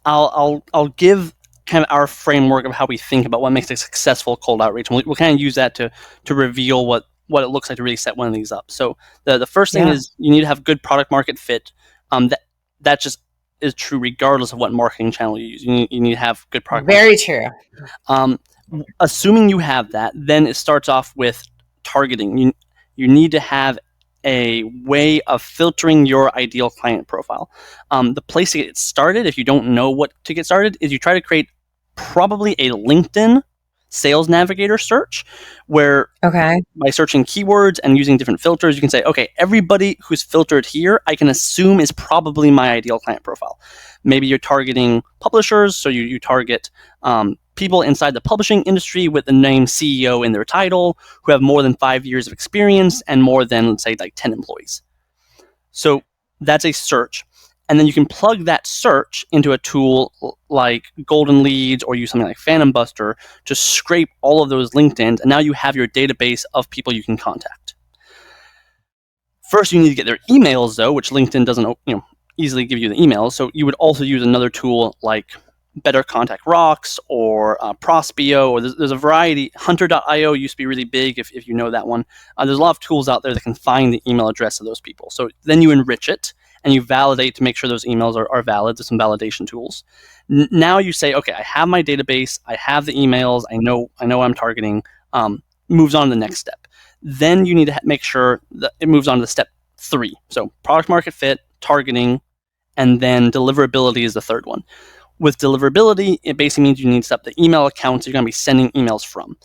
I'll give kind of our framework of how we think about what makes a successful cold outreach, and we'll kind of use that to reveal what it looks like to really set one of these up. So the first thing is you need to have good product market fit. That just is true regardless of what marketing channel you use. You need to have good product Very market true. fit. Assuming you have that, then it starts off with targeting. You need to have a way of filtering your ideal client profile. The place to get started, if you don't know what to get started, is you try to create probably a LinkedIn Sales Navigator search, where by searching keywords and using different filters, you can say, okay, everybody who's filtered here, I can assume is probably my ideal client profile. Maybe you're targeting publishers, so you target people inside the publishing industry with the name CEO in their title, who have more than 5 years of experience and more than, let's say, like 10 employees. So that's a search. And then you can plug that search into a tool like Golden Leads, or use something like Phantom Buster to scrape all of those LinkedIns, and now you have your database of people you can contact. First, you need to get their emails, though, which LinkedIn doesn't easily give you the emails. So you would also use another tool like Better Contact Rocks or Prospeo, or there's a variety. Hunter.io used to be really big, if you know that one. There's a lot of tools out there that can find the email address of those people. So then you enrich it, and you validate to make sure those emails are valid. There's some validation tools. Now you say, okay, I have my database, I have the emails, I know I'm targeting. Moves on to the next step. Then you need to make sure that it moves on to step 3. So product market fit, targeting, and then deliverability is the third one. With deliverability, it basically means you need to set up the email accounts you're going to be sending emails from.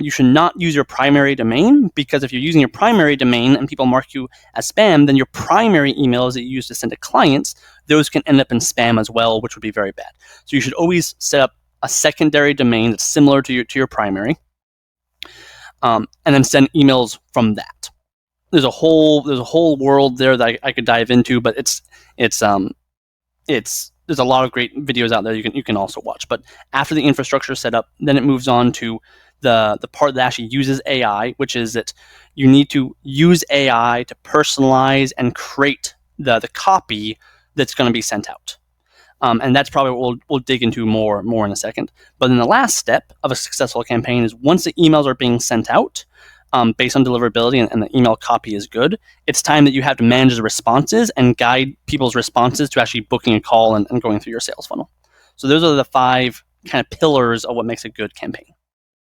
You should not use your primary domain, because if you're using your primary domain and people mark you as spam, then your primary emails that you use to send to clients, those can end up in spam as well, which would be very bad. So you should always set up a secondary domain that's similar to your primary, and then send emails from that. There's a whole world there that I could dive into, but there's a lot of great videos out there you can also watch. But after the infrastructure is set up, then it moves on to the part that actually uses AI, which is that you need to use AI to personalize and create the copy that's going to be sent out. And that's probably what we'll dig into more in a second. But then the last step of a successful campaign is, once the emails are being sent out, based on deliverability and the email copy is good, it's time that you have to manage the responses and guide people's responses to actually booking a call and going through your sales funnel. So those are the 5 kind of pillars of what makes a good campaign.